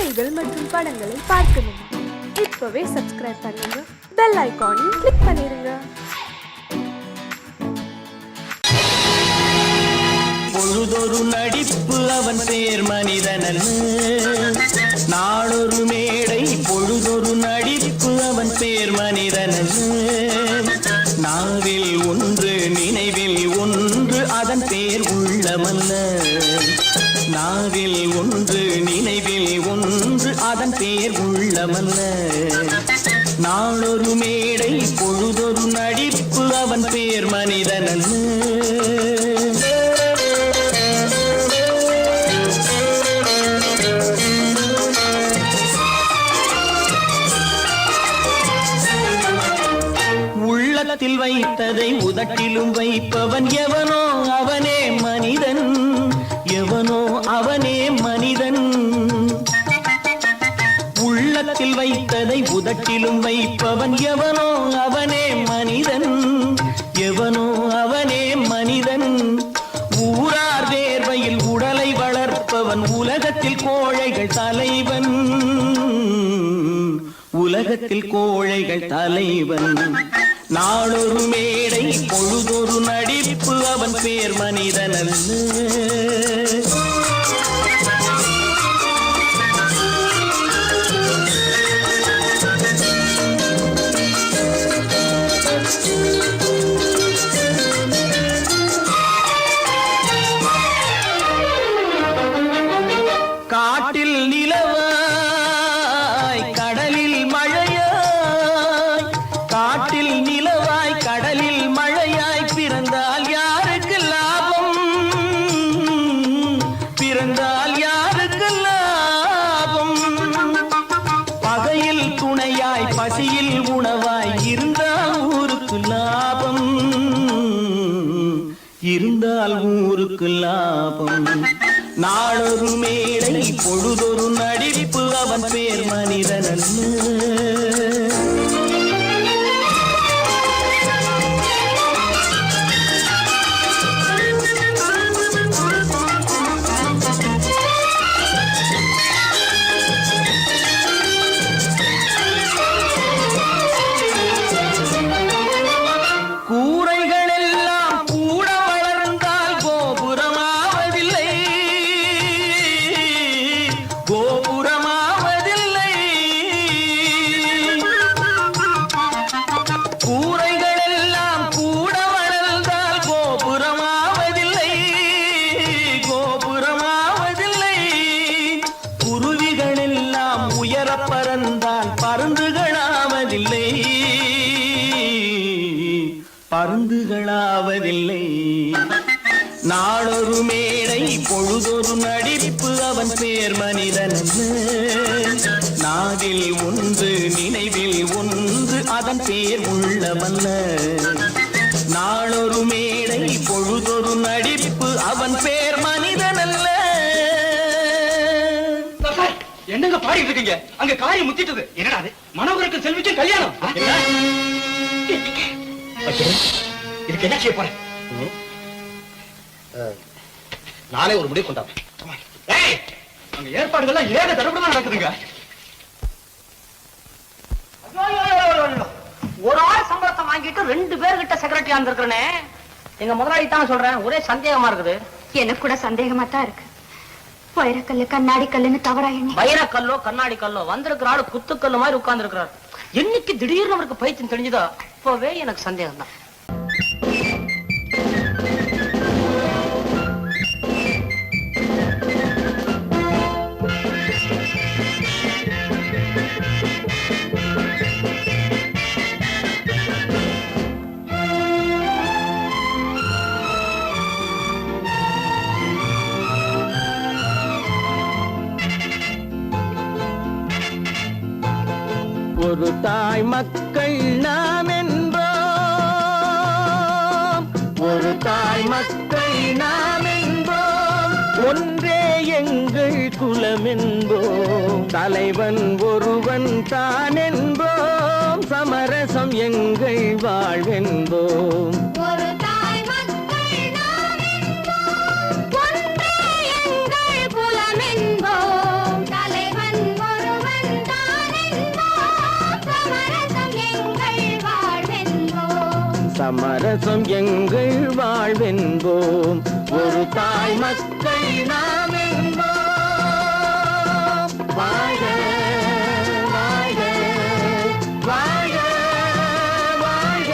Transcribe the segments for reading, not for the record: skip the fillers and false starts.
கதைகள் மற்றும் படங்களை பார்க்கணுமா? இப்பவே சப்ஸ்கிரைப் பண்ணுங்க, பெல் ஐகானையும் கிளிக் பண்ணிருங்க. பொழுதொரு நடிப்பு அவன் பேர் மனிதனன், நாளொரு மேடை பொழுதொரு நடிப்பு அவன் பேர் மனிதனன். நாவில் ஒன்று நினைவில் ஒன்று அதன் பேர் உள்ளமல்ல, நாவில் ஒன்று நினைவில் ஒன்று அதன் பேர் உள்ளமல்ல. நாளொரு மேடை பொழுதொரு நடிப்பு அவன் பேர் மனிதனன். உள்ளத்தில் வைத்ததை உதட்டிலும் வைப்பவன் எவனோ அவனே மனிதன், எவனோ அவனே மனிதன். உள்ளத்தில் வைத்ததை உதட்டிலும் வைப்பவன் எவனோ அவனே மனிதன், எவனோ அவனே மனிதன். ஊரார் வேர்வையில் உடலை வளர்ப்பவன் உலகத்தில் கோழைகள் தலைவன், உலகத்தில் கோழைகள் தலைவன். நாளொரு மேடை பொழுதொரு நடிப்பு அவன் பேர் மனிதனன். காட்டில் நிலவாய் கடலில் மழையாய், காட்டில் நிலவாய் கடலில் மழையாய் பிறந்தால் யாருக்கு லாபம், பிறந்தால் யாருக்கு லாபம். பகையில் துணையாய் பசியில் உணவாய் இருந்தால் ஊருக்கு லாபம், இருந்தால் ஊருக்கு லாபம். நாளொரு மேடை பொழுதொரு நடிப்பு அவன் பேர் மனிதனன். பறந்தால் பருந்துகளாவதில்லை, பருந்துகளாவதில்லை. நாளொரு மேடை பொழுதொரு நடிப்பு அவன் பேர் மனிதனன். நாவில் ஒன்று நினைவில் ஒன்று அதன் பேர் உள்ளமல்ல. நாளொரு மேடை பொழுதொரு நடிப்பு அவன் பேர் மனிதனல்ல. என்னங்க பாடிட்டு இருக்கீங்க? அங்க காரியம் முத்திட்டது. என்னடா அது? மனோகருக்கு செல்விக்கும் கல்யாணம். இதுக்கு என்ன செய்ய போற? நாளே ஒரு முடிவு கொண்டாங்க. அங்க ஏற்பாடுகள்லாம் ஏக தடபடமா நடக்குதுங்க. ஒரு ஆள் சம்பளத்தை வாங்கிட்டு 2 பேர்கிட்ட செக்ரட்டரியா இருந்திருக்கிறேனே. எங்க முதலாளி தான் சொல்றேன், ஒரே சந்தேகமா இருக்குது. எனக்கு கூட சந்தேகமா தான் இருக்கு. வைரக்கல்லு கண்ணாடி கல்லுன்னு தவறா எண்ணி வைரக்கல்லோ கண்ணாடி கல்லோ வந்திருக்கிற ஆளு குத்துக்கல்லு மாதிரி உட்கார்ந்து இருக்கிறார். என்னைக்கு திடீர்னு அவருக்கு பைத்தியம் தெரிஞ்சதோ அப்பவே எனக்கு சந்தேகம் தான். ஒரு தாய் மக்கள் நாம் என்போம், ஒரு தாய் மக்கள் நாம் என்போம், ஒன்றே எங்கள் குலம் என்போம், தலைவன் ஒருவன் தான் என்போம், சமரசம் எங்கள் வாழ்வென்போம். ஒன்றே எங்கள் குலம் என்போம், தலைவன் சமரசம் எங்கள் வாழ்வென்போம். ஒரு தாய் மக்கள் நாம் என்போம். வாழ்க வாழ்க வாழ்க வாழ்க.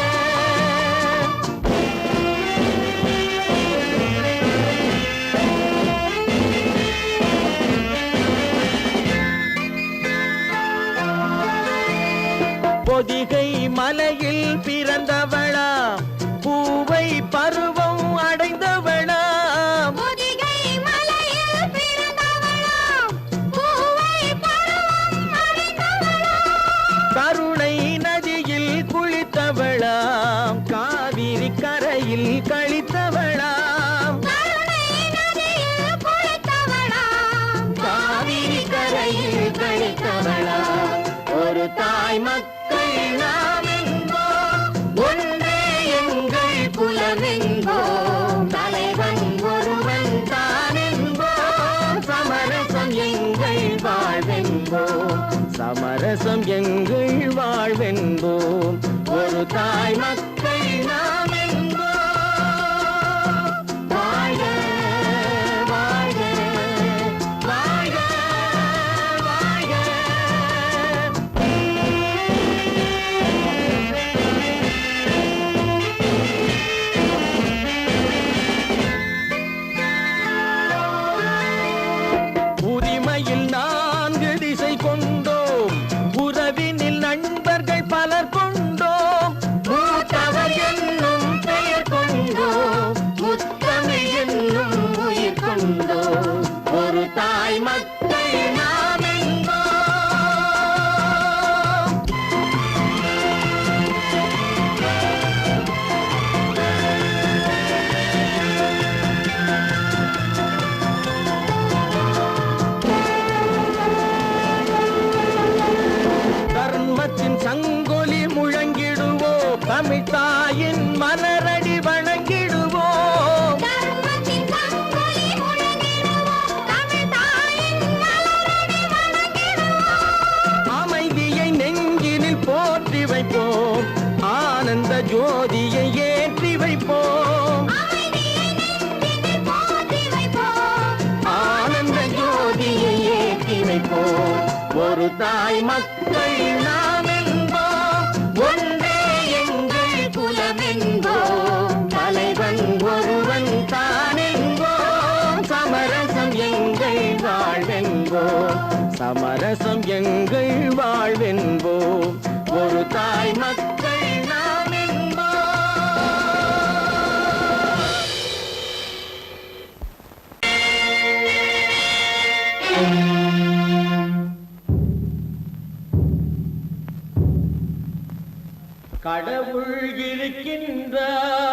பொதிகை மலையில் பிறந்தவளா, பூவை பருவம் அடைந்தவளா, கருணை நதியில் குளித்தவளாம், காவிரி கரையில் கழித்தவளாம், காவிரி கரையில் கழித்தவளாம். ஒரு தாய் மக்கள் நாம் என்போம். ஒன்றே எங்கள் குலம் என்போம். தலைவன் ஒருவன் தான் என்போம். சமரசம் எங்கள் வாழ்வென்போம். சமரசம் எங்கள் வாழ்வென்போம். ஒரு தாய் மக்கள் நாம் என்போம். வாழ்க வாழ்க வாழ்க வாழ்க. உரிமையில் 4 திசை கொண்டோம். உறவினில் நண்பர்கள் பலர் கொண்டோம். மூத்தவர் என்னும் பெயர் கொண்டோம். முத்தமிழ் என்னும் உயிர் கொண்டோம். ஒரு தாய் மக்கள் நாம் என்போம். தர்மத்தின் சங்கொலி முழங்கிடுவோம். தமிழ் தாயின் மலரடி வணங்கிடுவோம். அமைதியை நெஞ்சினில் போற்றி வைப்போம். ஆனந்த ஜோதியை ஏற்றி வைப்போம். ஆனந்த ஜோதியை ஏற்றி வைப்போம். ஒரு தாய் மக்கள் நாம் என்போம். ஒன்றே எங்கள் குலம் என்போம். தலைவன் ஒருவன் தான் என்போம். சமரசம் எங்கள் வாழ்வென்போம். சமரசம் எங்கள் வாழ்வென்போம். ஒரு தாய் மக்கள் நாம் என்போம். கடவுள் இருக்கின்றார்.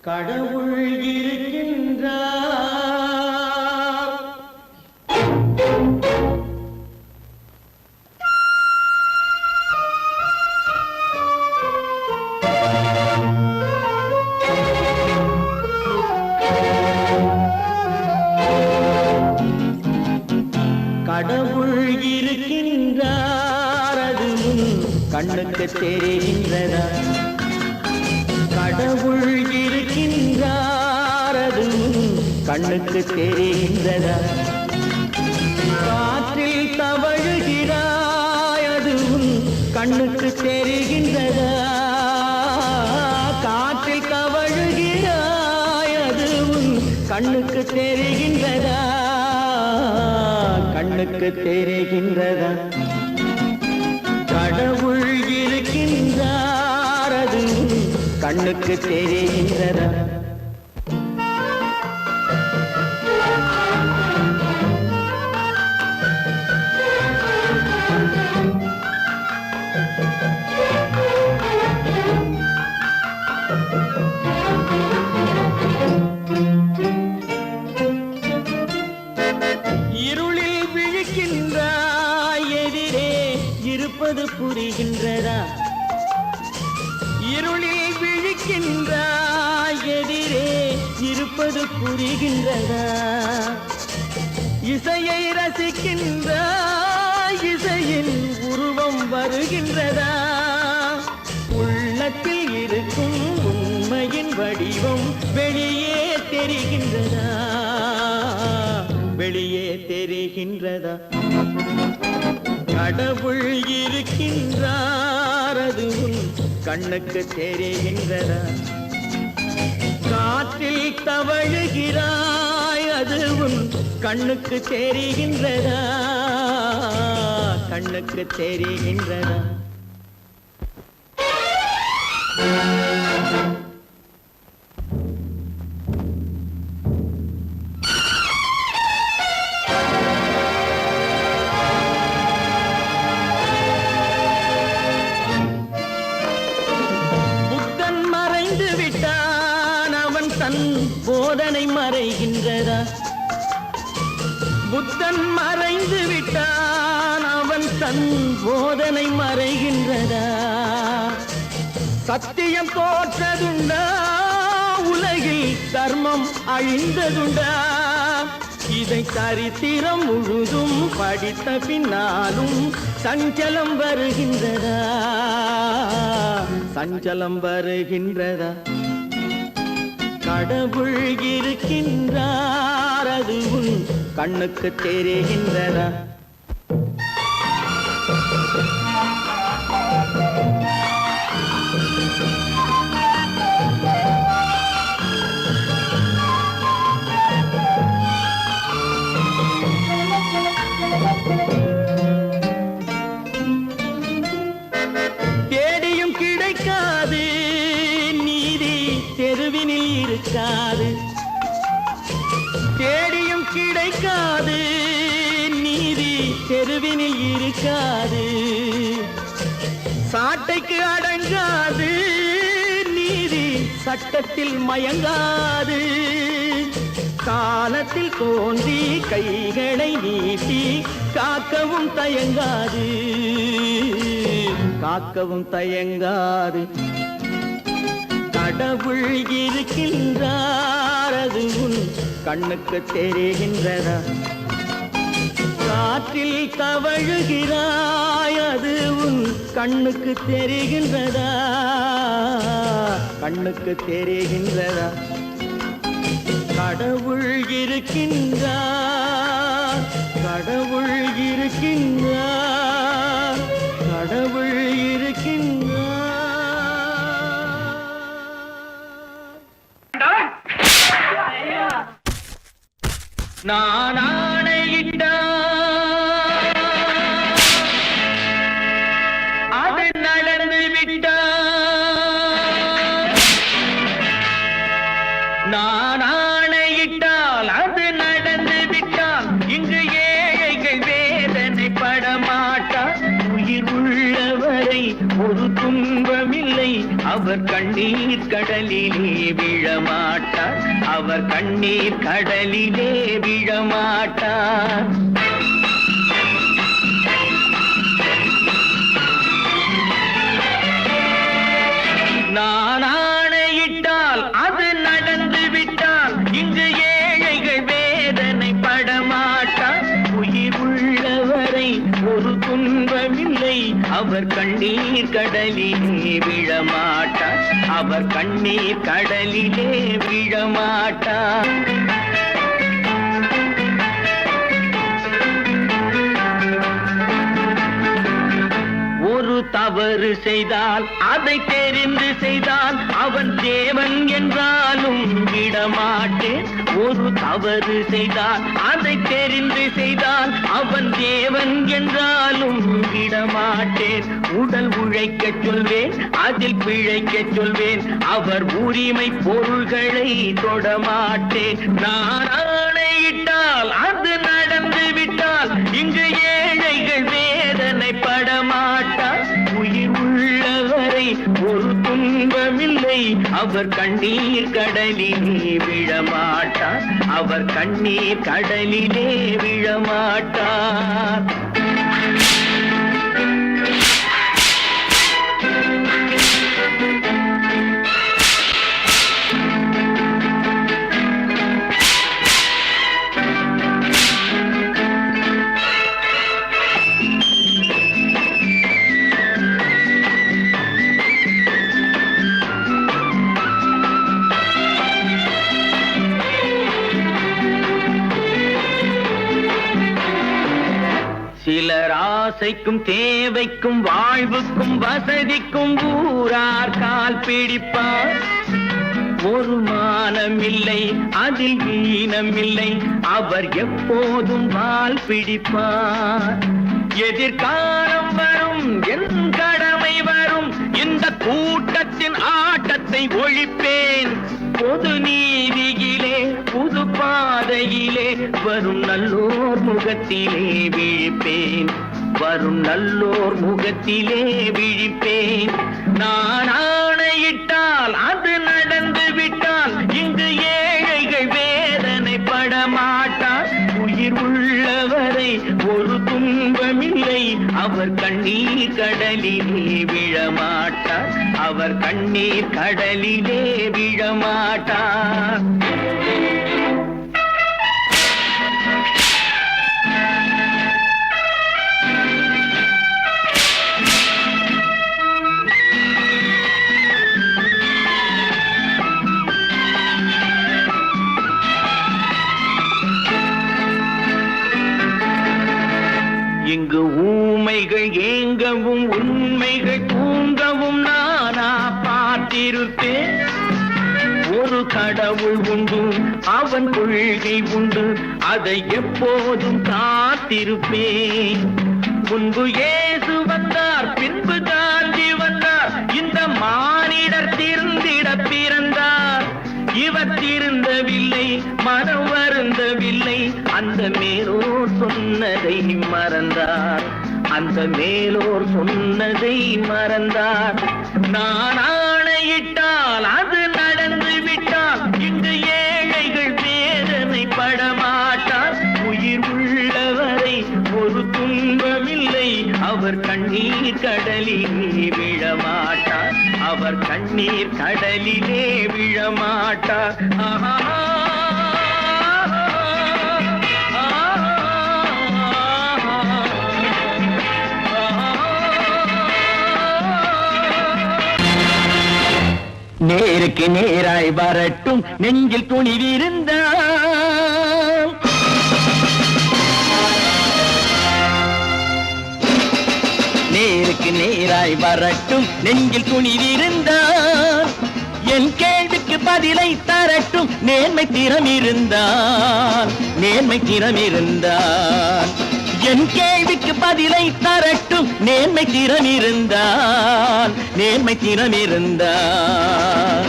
கடவுள் இருக்கின்றார். கடவுள் இருக்கின்றார். அது கண்ணுக்கு தெரிகின்றதா? கடவுள் இருக்கின்றார். அது கண்ணுக்கு தெரிகின்றதா? காற்றில் தவழுகிறாய். அது கண்ணுக்கு தெரிகின்றதா? காற்றில் தவழுகிறாய். அது கண்ணுக்கு தெரிகின்றதா? கண்ணுக்கு தெரிகின்றதா? கடவுள் இருக்கின்றார். அது கண்ணுக்கு தெரிகின்றதா? இருளில் விழிக்கின்றாய். எதிரே இருப்பது புரிகின்றதா? இருளில் விழிக்கின்றாய். எதிரே இருப்பது புரிகின்றதா? இசையை ரசிக்கின்றாய். இசையின் உருவம் வருகின்றதா உள்ளத்தில் இருக்கும் உண்மையின் வடிவம் வெளியே தெரிகின்றதா வெளியே தெரிகின்றதா கடவுள் இருக்கின்றார் அது உன் கண்ணுக்கு தெரிகின்றதா காற்றில் தவழுகிறாய் அது உன் கண்ணுக்கு தெரிகின்றதா கண்ணுக்கு தெரிகின்றதா புத்தன் மறைந்து விட்டான் அவன் தன் போதனை மறைகின்றதா புத்தன் மறைந்து விட்டான் அவன் தன் போதனை மறைகின்றதா சத்தியம் தோற்றதுண்டா உலகில் தர்மம் அழிந்ததுண்டா இதை சரித்திரம் முழுதும் படித்த பின்னாலும் சஞ்சலம் வருகின்றதா சஞ்சலம் வருகின்றதா கடவுள் இருக்கின்றார் அது உன் கண்ணுக்கு தெரிகின்றதா தேடியும் கிடைக்காது நீதி தெருவினில் இருக்காது தேடியும் கிடைக்காது நீதி தெருவினில் இருக்காது சாட்டைக்கு அடங்காது நீதி சட்டத்தில் மயங்காது காலத்தில் தோன்றி கைகளை நீட்டி காக்கவும் தயங்காது காக்கவும் தயங்காது கடவுள் இருக்கின்றார் அது உன் கண்ணுக்கு தெரிகின்றதா காற்றில் தவழுகிறாய் அது உன் கண்ணுக்கு தெரிகின்றதா கண்ணுக்கு தெரிகின்றதா கடவுள் இருக்கின்றார் கடவுள் இருக்கின்றார் கடவுள் இருக்கின்றார் நான் ஆணையிட்டார் அது நடந்து விட்டார் நான் ஆணையிட்டால் அது நடந்து விட்டால் இங்கு ஏழைகள் வேதனை படமாட்டார் உயிர் உள்ளவரை ஒரு துன்பமில்லை அவர் கண்ணீர் கடலிலே விழமாட்டார் அவர் கண்ணீர் கடலிலே விழமாட்டார் நான் ஆணையிட்டால் அது நடந்து விட்டால் இங்கு ஏழைகள் வேதனை படமாட்டார் உயிர் உள்ளவரை ஒரு துன்பமில்லை அவர் கண்ணீர் கடலிலே விழமாட்டார் அவர் கண்ணீர் கடலிலே விழமாட்டார் ஒரு தவறு செய்தால் அதை தெரிந்து செய்தால் அவன் தேவன் என்றாலும் விடமாட்டேன் ஒரு தவறு செய்தால் அதை தெரிந்து செய்தால் அவன் தேவன் என்றாலும் விடமாட்டேன் உடல் உழைக்கச் சொல்வேன் அதில் பிழைக்கச் சொல்வேன் அவர் உரிமை பொருள்களை தொடமாட்டேன் நான் ஆணையிட்டால் அது நடந்து விட்டால் இங்கு ஏழைகள் வேதனை படமாட்டார் உயிர் உள்ளவரை ஒரு துன்பமில்லை அவர் கண்ணீர் கடலிலே விழமாட்டார் அவர் கண்ணீர் கடலிலே விழமாட்டார் ஆசைக்கும் தேவைக்கும் வாழ்வுக்கும் வசதிக்கும் ஊரார் கால் பிடிப்பார். ஒரு மானமில்லை அதில் ஈனமில்லை, அவர் எப்போதும் வால் பிடிப்பார். எதிர்காலம் வரும், என் கடமை வரும், இந்த கூட்டத்தின் ஆட்டத்தை ஒழிப்பேன். பொது நீதியிலே புது பாதையிலே வரும் நல்லோர் முகத்திலே விழிப்பேன். வரும் நல்லோர் முகத்திலே விழிப்பேன். நான் ஆணையிட்டால் அது நடந்து விட்டால் இங்கு ஏழைகள் வேதனைப்பட மாட்டார். உயிர் உள்ளவரை ஒரு துன்பமில்லை, அவர் கண்ணீர் கடலிலே விழமாட்டார். அவர் கண்ணீர் கடலிலே விழமாட்டார். இங்கு ஊமைகள் ஏங்கவும் உண்மைகள் தூங்கவும் நானா பார்த்திருப்பேன். ஒரு கடவுள் உண்டு, அவன் கொள்கை உண்டு, அதை எப்போதும் காத்திருப்பேன். முன்பு இயேசு வந்தார், பின்பு காந்தி வந்தார், இந்த மானிடர் திருந்திட பிறந்தார். இவர் திருந்தவில்லை, மனம் வருந்தவில்லை, அந்த மேலோர் சொன்னதை மறந்தார். அந்த மேலோர் சொன்னதை மறந்தார். நான் ஆணையிட்டால் அது நடந்து விட்டால் இங்கு ஏழைகள் வேதனை படமாட்டார். உயிர் உள்ளவரை ஒரு துன்பமில்லை, அவர் கண்ணீர் கடலிலே விழமாட்டார். அவர் கண்ணீர் கடலிலே விழமாட்டார். ஆஹா. நேருக்கு நேராய் வரட்டும், நெஞ்சில் துணிவிருந்தால். நேருக்கு நேராய் வரட்டும், நெஞ்சில் துணிவிருந்தால். என் கேள்விக்கு பதிலை தரட்டும், நேர்மை திறம் இருந்தால். நேர்மை திறம் இருந்தால் என் கேள்விக்கு பதிலை தரட்டும், நேர்மை திறம் இருந்தால். நேர்மை திறம் இருந்தால்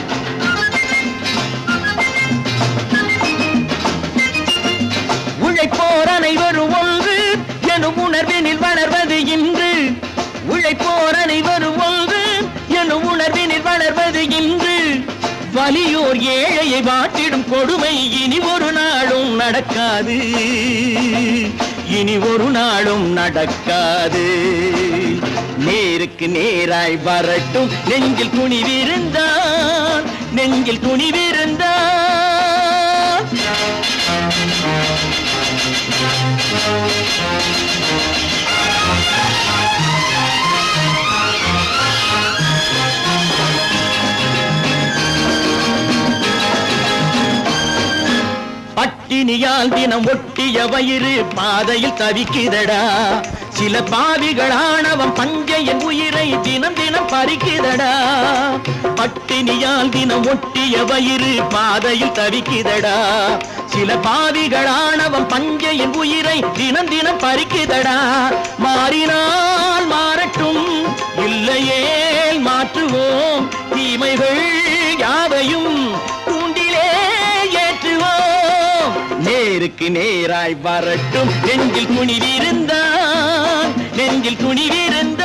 உழைப்போர் அனைவரும் ஒன்று எனும் உணர்வினில் வளர்வது இன்று. உழைப்போர் அனைவரும் ஒன்று எனும் உணர்வினில் வளர்வது இன்று. வலியோர் ஏழையை வாட்டிடும் கொடுமை இனி ஒரு நாளும் நடக்காது. இனி ஒரு நாளும் நடக்காது. நேருக்கு நேராய் வரட்டும், நெஞ்சில் துணிவிருந்தால். நெஞ்சில் துணிவிருந்தால் பட்டினியால் தினம் ஒட்டிய வயிறு பாதையில் தவிக்குதடா. சில பாவிகளானவன் பஞ்சையின் உயிரை தினம் தினம் பறிக்குதடா. பட்டினியால் தினம் ஒட்டிய வயிறு பாதையில் தவிக்குதடா. சில பாவிகளானவன் பஞ்சையின் உயிரை தினம் தினம் பறிக்குதடா. மாறினால் மாறட்டும், இல்லையே மாற்றுவோம். தீமைகள் யாவையும் தூண்டிலே ஏற்றுவோம். நேருக்கு நேராய் வரட்டும், நெஞ்சில் துணிவிருந்தால். நெஞ்சில் துணிவிருந்தால்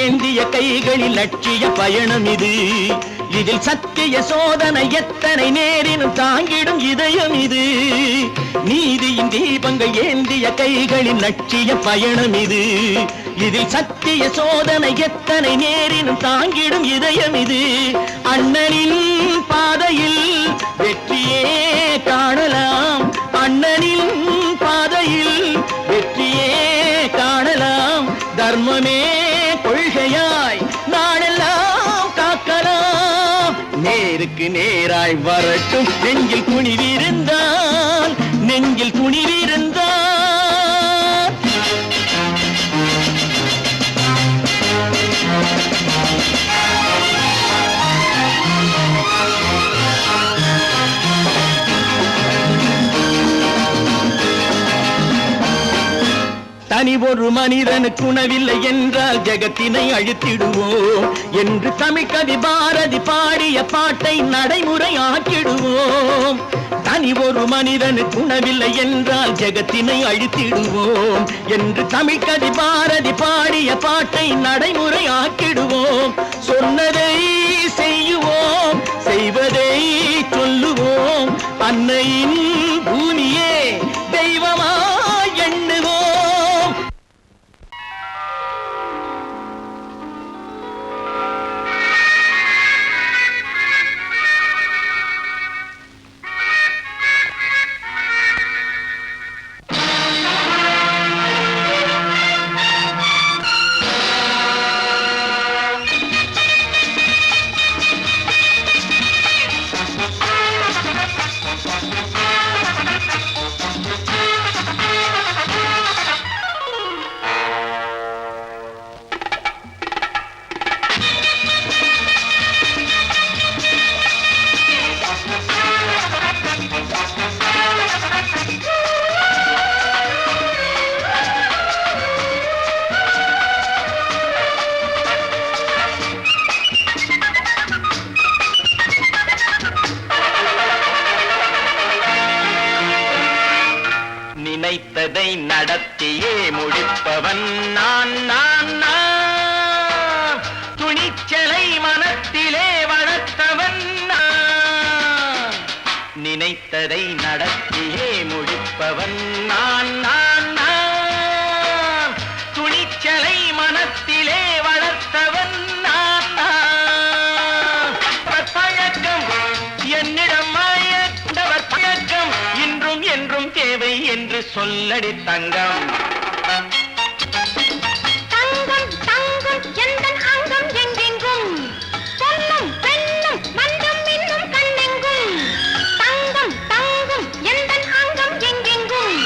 ஏந்திய கைகளில் லட்சிய பயணம் இது. இதில் சத்திய சோதனை எத்தனை நேரினும் தாங்கிடும் இதயம் இது. நீதியின் தீபங்கள் ஏந்திய கைகளின் லட்சிய பயணம் இது. இதில் சத்திய சோதனை எத்தனை நேரினும் தாங்கிடும் இதயம் இது. அண்ணனின் பாதையில் வெற்றியே காணலாம், அண்ணனின் பாதையில் வெற்றியே காணலாம். தர்மமே கொள்கையாய் நாடெல்லாம் காக்கலாம். நேருக்கு நேராய் வரட்டும், நெஞ்சில் துணிவிருந்தான், நெஞ்சில் துணிவிருந்தான். தனி ஒரு மனிதனுக்கு உணவில்லை என்றால் ஜெகத்தினை அழித்திடுவோம் என்று தமிழ்கவி பாரதி பாடிய பாட்டை நடைமுறையாக்கிடுவோம். தனி ஒரு மனிதனுக்கு உணவில்லை என்றால் ஜெகத்தினை அழித்திடுவோம் என்று தமிழ்கவி பாரதி பாடிய பாட்டை நடைமுறையாக்கிடுவோம். சொன்னதை செய்யுவோம், செய்வதை சொல்லுவோம். அன்னையின் பூமியே தெய்வமா எண்ணுவோம். நினைத்ததை நடத்தியே முடிப்பவன் நான் நான் நான். துணிச்சலை மனத்திலே வளர்த்தவன் நான். நினைத்ததை நடத்தியே முடிப்பவன் நான் நான் நான். துணிச்சலை மனத்திலே வளர்த்தவன் நான் நான். பழக்கம் என்னிடம் மாயவர் பழக்கம் இன்றும் என்றும் தேவை என்று சொல்லடி தங்கம். தங்கம் தங்கம் எந்தன் அங்கம் எங்கெங்கும், பொன்னும் பெண்ணும் மண்டும் இன்னும் கண்ணெங்கும். தங்கம் தங்கம் எந்தன் அங்கம் எங்கெங்கும்,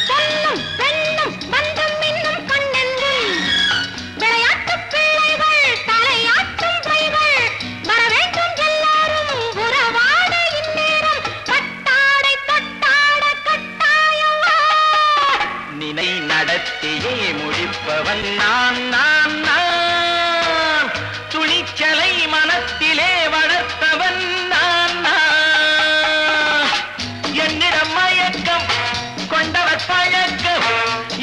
பொன்னும் பெண்ணும் மண்டும் இன்னும் கண்ணெங்கும். விளையாட்டு பிள்ளைகள் தலையாட்டும் பைகள் வர வேண்டும் எல்லாரும் உறவாட இந்நேரம். பட்டாடை தொட்டாட கட்டாயவா. நினை நடத்தியே முடிப்பவன் நான் நான் நான். துணிச்சலை மனத்திலே வளர்த்தவன் நான் நான். என்னிடம் மயக்கம் கொண்டவர் பழக்கம்,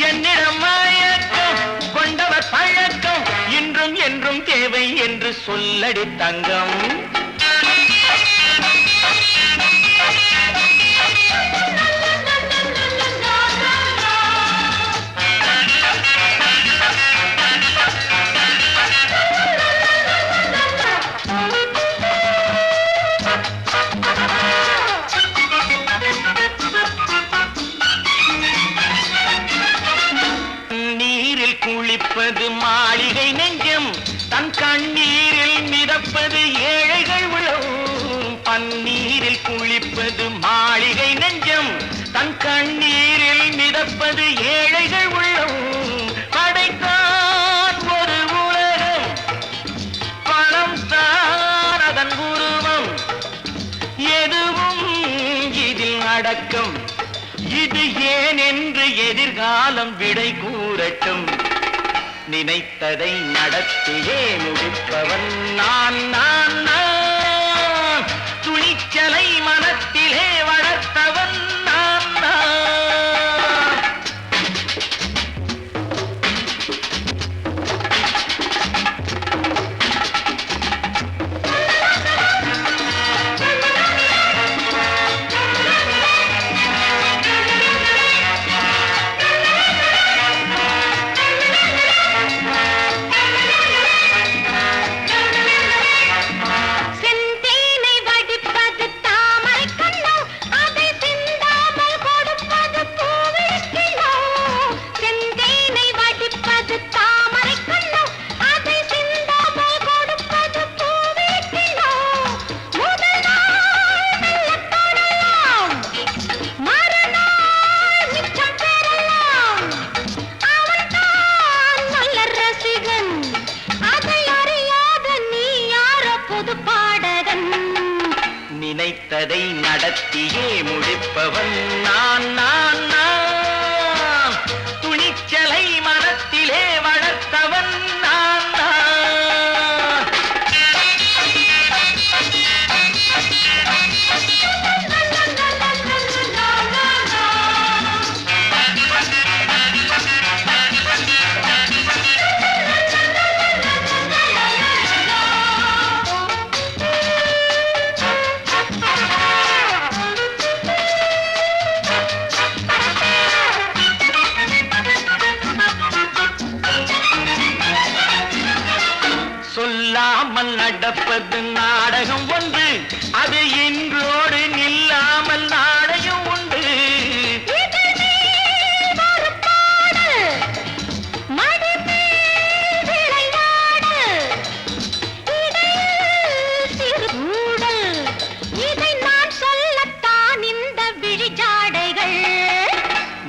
என்னிடம் மயக்கம் கொண்டவர் பழக்கம் இன்றும் என்றும் தேவை என்று சொல்லடி தங்கம். நீரில் குளிப்பது மாளிகை நெஞ்சம், தன் கண்ணீரில் மிதப்பது ஏழைகள் உளம். பன்னீரில் குளிப்பது மாளிகை நெஞ்சம், தன் கண்ணீரில் மிதப்பது ஏழைகள் உள்ளம். படைத்தான் ஒரு உலகம், பணம் தான் அதன் உருவம். எதுவும் இதில் அடக்கம். இது ஏன் என்று எதிர்காலம் விடை கூறட்டும். நினைத்ததை நடத்தியே முடிப்பவன் நான் நான் நான். துணிச்சலை மனத்திலே வளர்த்தவன் நான் நான். நினைத்ததை நடத்தியே முடிப்பவன் நான் நான் நான் துணிச்சலை மனத்திலே வளர்த்தவன் நான் நான் சொல்லாமல் நடப்பது நாடகம் ஒன்று, அது இன்றோடு நில்லாமல் நாடையும் உண்டு.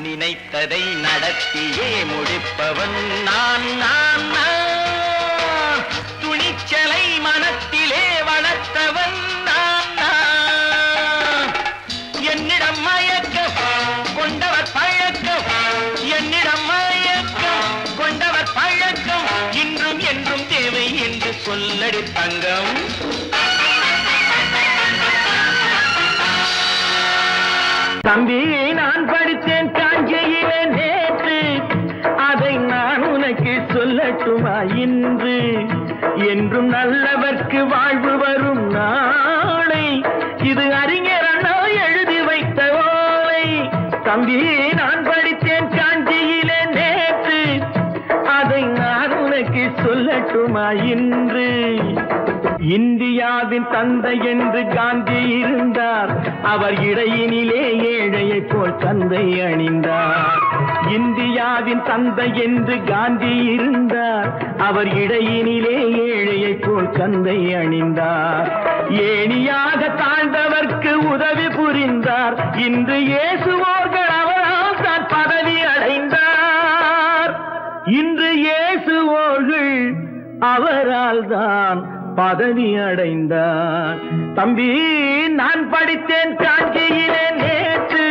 நினைத்ததை நடத்தியே முடிப்பவன் நான் நான் நான் துணிச்சலை மனத்திலே வளர்த்தவன் நான் நான் என்னிடம் மயக்கம் கொண்டவர் பழக்கம் என்னிடம் மயக்கம் கொண்டவர் பழக்கம் இன்றும் என்றும் தேவை என்று சொல்லடி தங்கம். தம்பி நான் படித்தேன் காஞ்சியிலே நேற்று, அதை நான் உனக்கு சொல்லட்டுமா இன்று? என்றும் நல்லவர்க்கு வாழ்வு வரும் நாளை, இது அறிஞர் அண்ணா எழுதி வைத்த ஓலை. தம்பி நான் படித்தேன் காஞ்சியிலே நேற்று, அதை நான் உனக்கு சொல்லட்டுமா இன்று? இந்தியாவின் தந்தை என்று காந்தி இருந்தார், அவர் இடையினிலே ஏழையை போல் தந்தை அணிந்தார். இந்தியாவின் தந்தை என்று காந்தி இருந்தார், அவர் இடையினிலே ஏழையை போல் தந்தை அணிந்தார். ஏணியாக தாழ்ந்தவர்க்கு உதவி புரிந்தார், இன்று இயேசுவோர்கள் அவரால் தான் பதவி அடைந்தார். இன்று இயேசுவோர்கள் அவரால் தான் பதவி அடைந்தார். தம்பி நான் படித்தேன் காஞ்சியிலே நேற்று,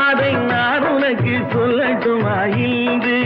அதை நான் உனக்கு சொல்லட்டுமா இன்று?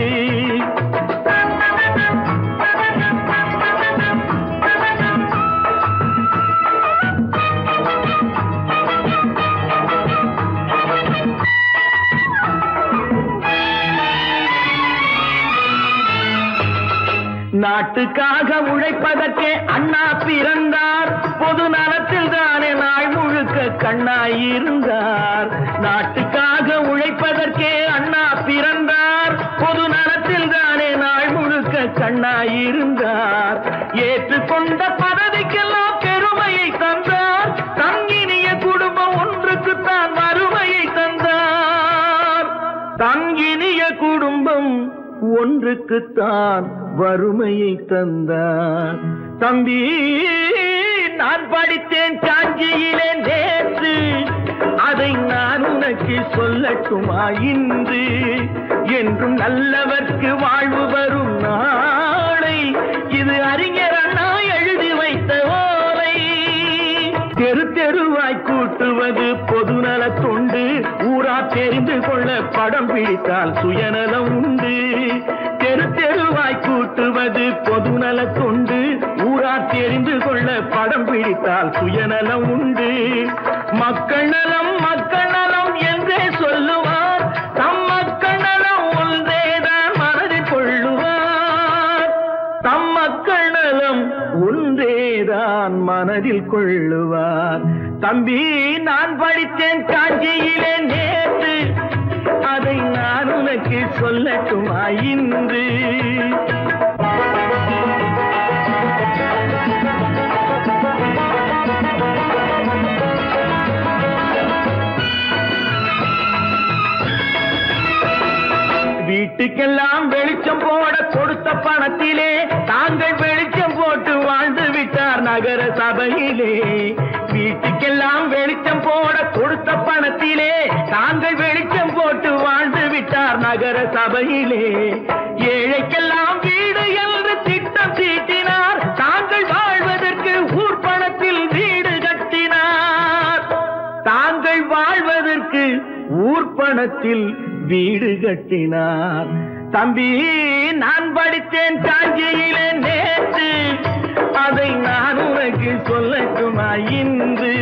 நாட்டுக்காக உழைப்பதற்கே அண்ணா பிறந்தார், பொது நலத்தில் தானே நாள் முழுக்க கண்ணாயிருந்தார். நாட்டுக்காக உழைப்பதற்கே அண்ணா பிறந்தார், பொது நலத்தில் தானே நாள் முழுக்க கண்ணாயிருந்தார். ஏற்றுக்கொண்ட பதவிக்கெல்லாம் பெருமையை தந்தார், தங்கினிய குடும்பம் ஒன்றுக்குத்தான் வறுமையை தந்தார். தங்கினிய குடும்பம் ஒன்றுக்குத்தான் வறுமையை தந்தார். தம்பி நான் படித்தேன் காஞ்சியிலே நேற்று, அதை நான் உனக்கு சொல்லட்டுமா இன்று? என்றும் நல்லவர்க்கு வாழ்வு வரும் நாளை, இது அறிஞர் அண்ணா எழுதி வைத்த ஓலை. தெரு தெருவாய் கூட்டுவது பொதுநல தொண்டு, ஊரா தெரிந்து கொள்ள படம் பிடித்தால் சுயநலம் உண்டு. தெரு தெருவாய் கூட்டுவது பொதுநல தொண்டு, ஊரா தெரிந்து கொள்ள படம் பிடித்தால் சுயநலம் உண்டு. மக்கள் நலம் என்றே சொல்லுவார், தம் மக்கள் நலம் ஒன்றேதான் மனதில் கொள்ளுவார். தம் மக்கள் நலம் ஒன்றேதான் மனதில் கொள்ளுவார். தம்பி நான் படித்தேன் காஞ்சியிலே நேற்று, அதை நான் உனக்கு சொல்லட்டுமா இன்று? வீட்டுக்கெல்லாம் வெளிச்சம் போட கொடுத்த பணத்திலே தாங்கள் வெளிச்சம் போட்டு வாழ்ந்து விட்டார் நகர சபையிலே. வீட்டுக்கெல்லாம் வெளிச்சம் போட கொடுத்த பணத்திலே தாங்கள் வெளிச்சம் போட்டு வாழ்ந்து விட்டார் நகர சபையிலே. ஏழைக்கெல்லாம் வீடு என்று திட்டம் தீட்டினார், தாங்கள் வாழ்வதற்கு ஊர் பணத்தில் வீடு கட்டினார். ஊர்ப்பணத்தில் வீடு கட்டினார். தம்பி, நான் படித்தேன் காஞ்சியிலே நேற்று, அதை நான் உனக்கு சொல்லட்டுமா இன்று?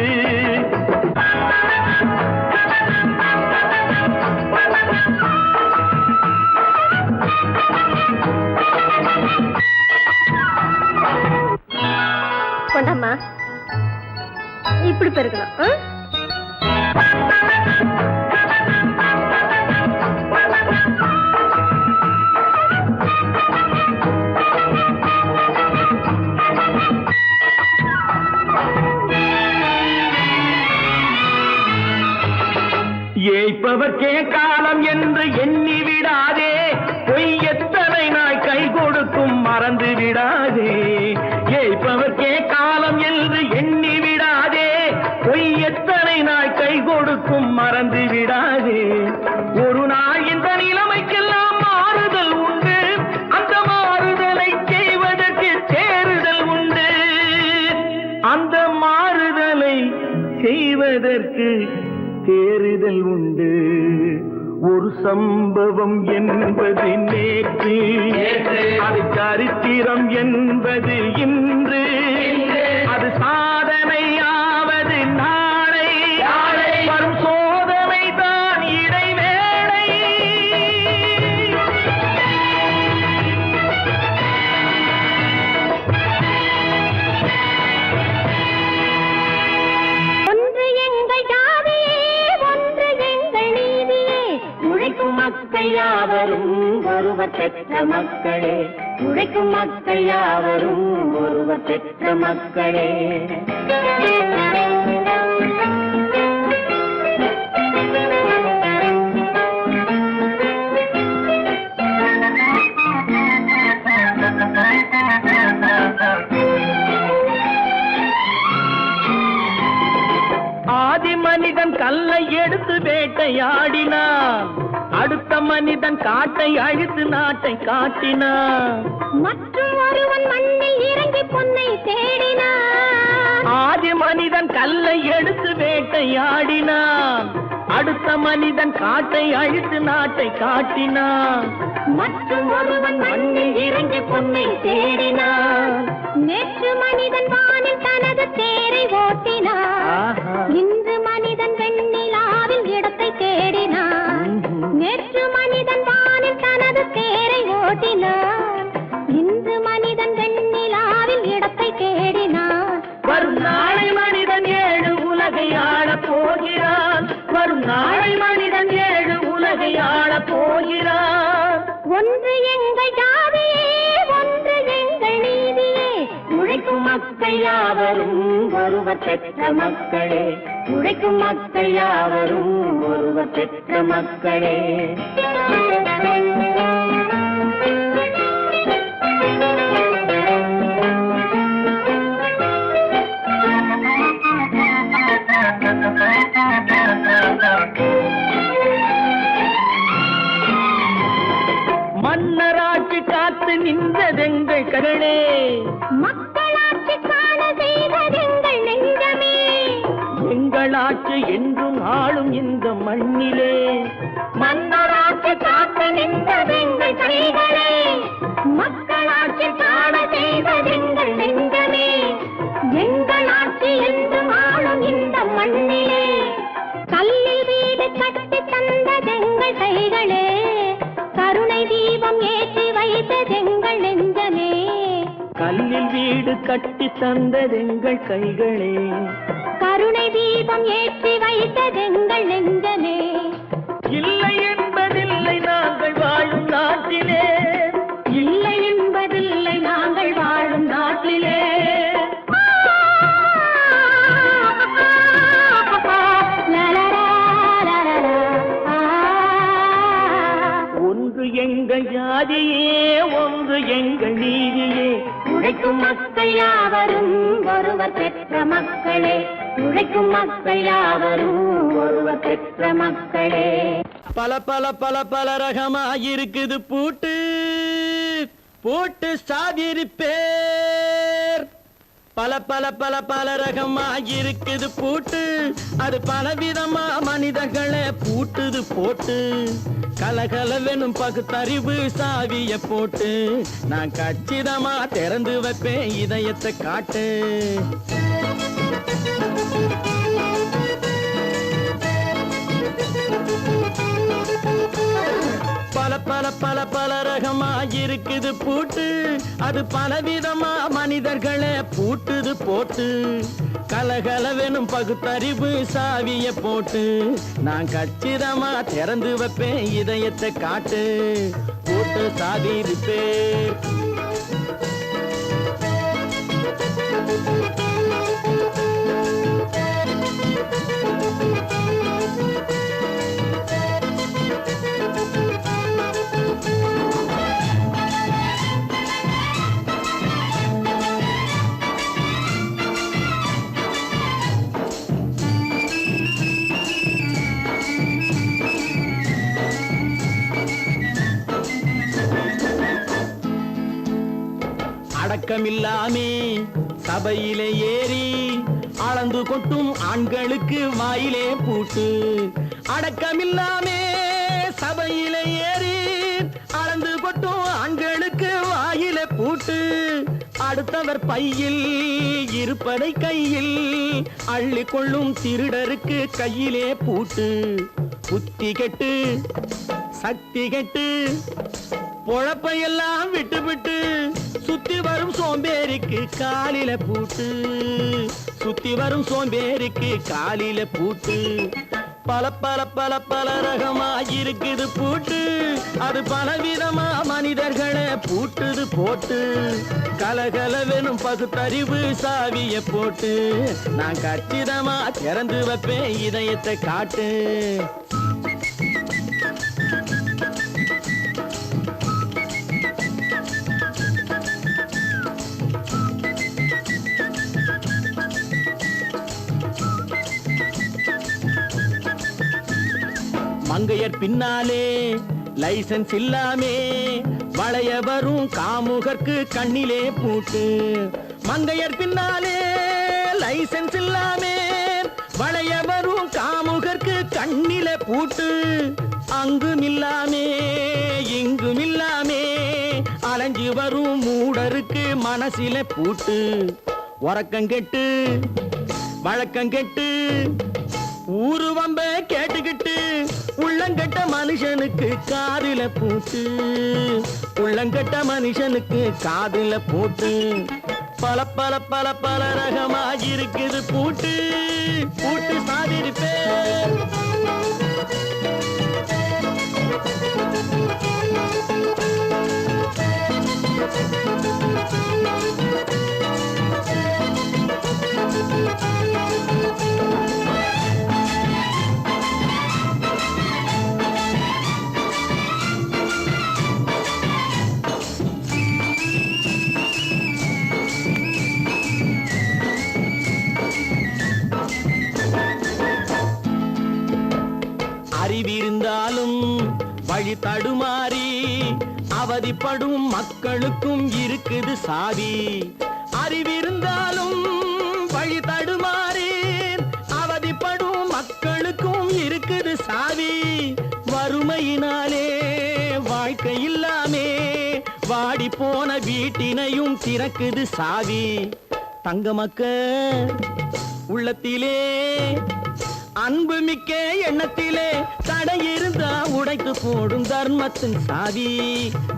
கொண்டாமா, இப்படி பெருக்கலாம். ஏய்ப்பவர்க்கே காலம் என்று எண்ணி விடாதே, பொய் எத்தனை நாய் கை கொடுக்கும் மறந்து விடாதே. ஏய்ப்பவர்க்கே காலம் என்று எண்ணி விடாதே, பொய் எத்தனை நாய் கை கொடுக்கும் மறந்து விடாதே. ஒரு நாள் இந்த நிலைமைக்கெல்லாம் மாறுதல் உண்டு, அந்த மாறுதலை செய்வதற்கு தேறுதல் உண்டு. அந்த மாறுதலை செய்வதற்கு தேறுதல் உண்டு. ஒரு சம்பவம் என்பது நேற்று, அது சரித்திரம் என்பது இன்று, அது சாதனையாவது நாளை, வரும் சோதனை தான் இடைவேளை. ஒன்று எங்கள் ஜாதியே, ஒன்று எங்கள் நீதியே, உழைக்கும் மக்கள் யாவரும் ஒருவர் பெற்ற மக்களே, உழைக்கும் மக்கள் யாவரும் ஒருவர் பெற்ற மக்களே. ஆதி மனிதன் கல்லை எடுத்து வேட்டையாடினான், அடுத்த மனிதன் காட்டை அழித்து நாட்டை காட்டினான். மற்றும் ஒருவன் மண்ணில் இறங்கி பொன்னை தேடினான். ஆதி மனிதன் கல்லை எடுத்து வேட்டையாடினான், அடுத்த மனிதன் காட்டை அழித்து நாட்டை காட்டினான். மற்றும் ஒருவன் மண்ணில் இறங்கி பொன்னை தேடினான். நேற்று மனிதன் வானில் தனது தேரை ஓட்டினான், இன்று மனிதன் வெண்ணிலாவில் இடத்தை தேடினான். நேற்று மனிதன் வானில் தனது தேரை ஓட்டினான், இன்று மனிதன் வெண்ணிலாவில் இடத்தை தேடினான். வரும் நாளை மனிதன் 7 உலகை ஆளப் போகிறான், வரும் நாளை மனிதன் 7 உலகை ஆளப் போகிறான். ஒன்று எங்கள் ஜாதியே, ஒன்று எங்கள் நீதியே, உழைக்கும் மக்கள் யாவரும் ஒருவர் பெற்ற மக்களே, உழைக்கும் மக்கள் யாவரும் ஒருவர் பெற்ற மக்களே. மன்னராட்சி காத்து நின்றதெங்கள் கரளே, மக்களாட்சி காண செய்வதெங்கள் நெஞ்சமே, எங்களாட்சி என்றும் ஆளும் இந்த மண்ணிலே. மன்னராட்சி காத்து நின்றதெங்கள் கைகளே, மக்களாட்சி காண செய்வதெங்கள் நெஞ்சமே, எங்களாட்சி என்றும் ஆளும் இந்த மண்ணிலே. கல்லில் வீடு கட்டி தந்ததெங்கள் கைகளே, கருணை தீபம் ஏற்றி வைத்ததெங்கள் நெஞ்சமே. கல்லில் வீடு கட்டி தந்ததெங்கள் கைகளே, கருணை தீபம் ஏற்றி வைத்ததெங்கள் நெஞ்சமே. இல்லை என்பதில்லை நாங்கள் வாழும் நாட்டிலே, இல்லை என்பதில்லை நாங்கள் வாழும் நாட்டிலே. ஒன்று எங்கள் ஜாதியே, ஒன்று எங்கள் நீதியே, உழைக்கும் மக்கள் யாவரும் ஒருவர் பெற்ற மக்களே, உழைக்கும் மக்கள் யாவரும் ஒருவர் பெற்ற மக்களே. பல பல பல பல ரகமாயிருக்குது பூட்டு, பூட்டு சாதிரி பேர் பல பல பல பல ரகமா இருக்குது பூட்டு, அது பலவிதமா மனிதர்களை பூட்டுது போட்டு. கலகலவெனும் பகுத்தறிவு சாவிய போட்டு, நான் கச்சிதமா திறந்து வைப்பேன் இதயத்தை காட்டு. பல பல பல பல ரகமா இருக்குது பூட்டு, அது பலவிதமா மனிதர்களை பூட்டுது போட்டு. கலகலவெனும் பகுத்தறிவு சாவிய போட்டு, நான் கச்சிதமா திறந்து வைப்பேன் இதயத்தை காட்டு. போட்டு சாவி இருப்பேன். அடக்கமில்லாமே சபையிலே ஏறி அளந்து கொட்டும் ஆண்களுக்கு வாயிலே பூட்டு. அடக்கமில்லாமே சபையிலே ஏறி அளந்து கொட்டும் ஆண்களுக்கு வாயிலே பூட்டு. அடுத்தவர் பையில் இருப்பதை கையில் அள்ளி கொள்ளும் திருடருக்கு கையிலே பூட்டு. புத்தி கெட்டு சக்தி கெட்டு பொழப்பையெல்லாம் விட்டு விட்டு சுத்தி வரும் சோம்பேறிக்கு காலில பூட்டு. சுத்தி வரும் சோம்பேறிக்கு காலில பூட்டு. பல பல பல பல ரகமா இருக்குது பூட்டு, அது பலவிதமா மனிதர்களை பூட்டுது போட்டு. கலகலவெனும் பகுத்தறிவு சாவிய போட்டு, நான் கச்சிதமா திறந்து வைப்பேன் இதயத்தை காட்டு. மங்கையர் பின்னாலே லைசன்ஸ் இல்லாமே வளைய வரும் காமுகர்க்கு கண்ணிலே பூட்டு. மங்கையர் பின்னாலே லைசன்ஸ் இல்லாமே வளைய வரும் காமுகர்க்கு கண்ணிலே பூட்டு. அங்கும் இல்லாமே இங்கும் இல்லாமே அலைஞ்சு வரும் மூடருக்கு மனசிலே பூட்டு. உறக்கங்கெட்டு வழக்கங்கெட்டு ஊருவம்ப கேட்டுக்கிட்டு உள்ளங்கட்ட மனுஷனுக்கு காதில பூட்டு. உள்ளங்கட்ட மனுஷனுக்கு காதில பூட்டு. பல பல பல பல ரகமா இருக்குது பூட்டு. பூட்டு சாதிருப்பேன். அறிவிருந்தாலும் வழி தடுமாறி அவதிப்படும் மக்களுக்கும் இருக்குது சாவி. அறிவிருந்தாலும் வழி தடுமாறி அவதிப்படும் மக்களுக்கும் இருக்குது சாவி. வறுமையினாலே வாழ்க்கை இல்லாமே வாடி போன வீட்டினையும் திறக்குது சாவி. தங்க மக்க உள்ளத்திலே அன்பு மிக்க எண்ணத்திலே தடை இருந்தா உடைத்து போடும் தர்மத்தின் சாவி.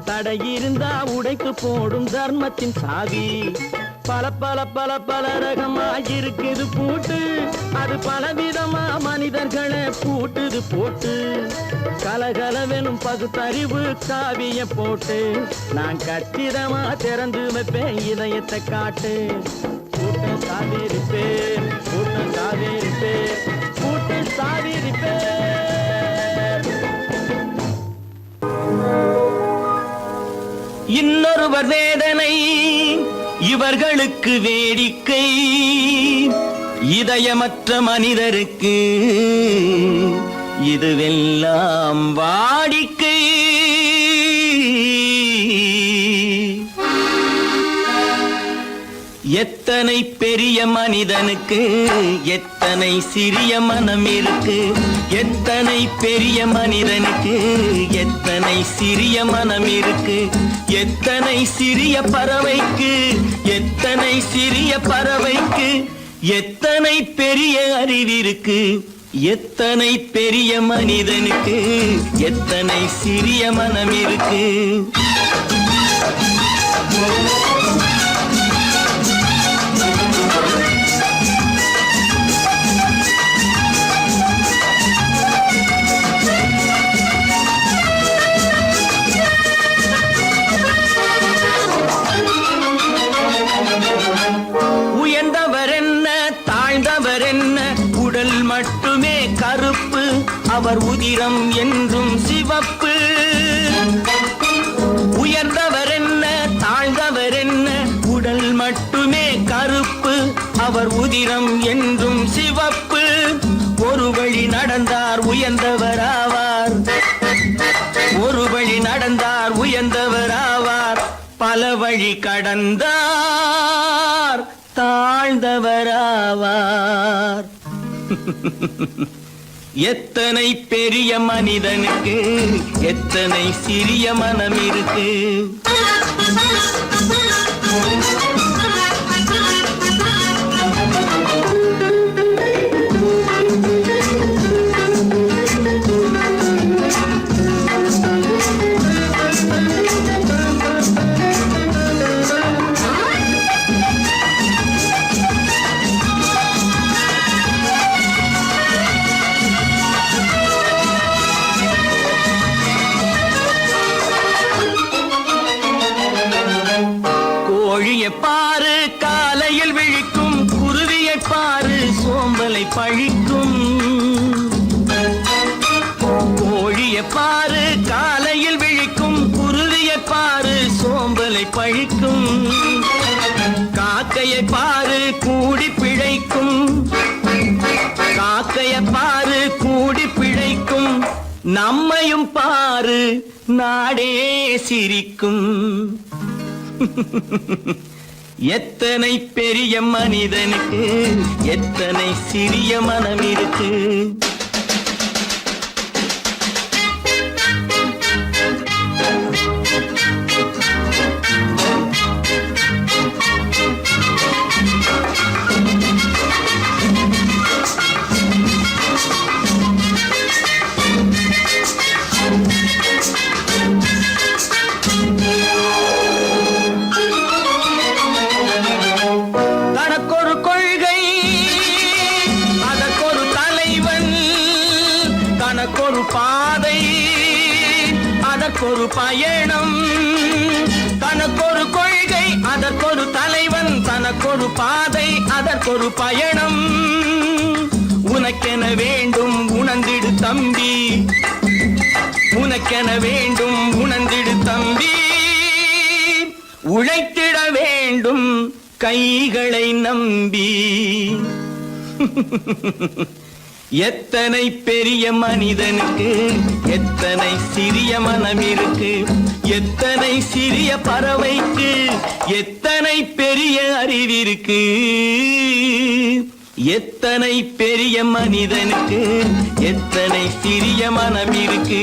தடை இருந்தா உடைத்து போடும் தர்மத்தின் சாவி. பல பல பல பல ரகமா இருக்குது பூட்டு, அது பலவிதமா மனிதர்களை பூட்டுது போட்டு. கலகலவெனும் பகுத்தறிவு சாவிய போட்டு, நான் கச்சிதமா திறந்து வைப்பேன் இதயத்தை காட்டு. கூட்டம் சாவி இருப்பேன், கூட்டம் சாவி இருப்பேன், கூட்டம் சாவி இருப்பேன். இன்னொருவர் வேதனை இவர்களுக்கு வேடிக்கை, இதயமற்ற மனிதருக்கு இதுவெல்லாம் வாடிக்கை. எத்தனை பெரிய மனிதனுக்கு எத்தனை சிறிய மனம் இருக்கு. எத்தனை பெரிய மனிதனுக்கு எத்தனை சிறிய மனம் இருக்கு. எத்தனை சிறிய பறவைக்கு எத்தனை சிறிய பறவைக்கு எத்தனை பெரிய அறிவிருக்கு. எத்தனை பெரிய மனிதனுக்கு எத்தனை சிறிய மனம் இருக்கு. உயர்ந்தவர் என்ன தாழ்ந்தவர் என்ன, உடல் மட்டுமே கருப்பு, அவர் உதிரம் என்றும் சிவப்பு. உயர்ந்தவர் என்ன தாழ்ந்தவர் என்ன, உடல் மட்டுமே கருப்பு, அவர் உதிரம் என்றும் சிவப்பு. ஒரு வழி நடந்தார் உயர்ந்தவர் ஆவார், ஒரு வழி நடந்தார் உயர்ந்தவர் ஆவார். பல வழி கடந்தார் தாழ்ந்தவராவார். எத்தனை பெரிய மனிதனுக்கு எத்தனை சிறிய மனம் இருக்கு. கோழியை பாரு காலையில் விழிக்கும், குருவியை பாரு சோம்பலை பழிக்கும். கோழியை பாரு காலையில் விழிக்கும், குருவியை பாரு சோம்பலை பழிக்கும். காக்கையை பாரு கூடி பிழைக்கும், காக்கையை பாரு கூடி பிழைக்கும். நம்மையும் பாரு நாடே சிரிக்கும். எத்தனை பெரிய மனிதனுக்கு எத்தனை சிறிய மனம் இருக்கு. தனக்கொரு கொள்கை அதற்கொரு தலைவன், தனக்கொரு பாதை அதற்கொரு பயணம். தனக்கொரு கொள்கை அதற்கொரு தலைவன், தனக்கொரு பாதை அதற்கொரு பயணம். உனக்கென வேண்டும் உணர்ந்திடு தம்பி, உனக்கென வேண்டும் உணர்ந்திடு தம்பி. உழைத்திட வேண்டும் கைகளை நம்பி. எத்தனை பெரிய மனிதனுக்கு எத்தனை சிறிய மனம் இருக்கு. எத்தனை சிறிய பறவைக்கு எத்தனை பெரிய அறிவிருக்கு. எத்தனை பெரிய மனிதனுக்கு எத்தனை சிறிய மனம் இருக்கு.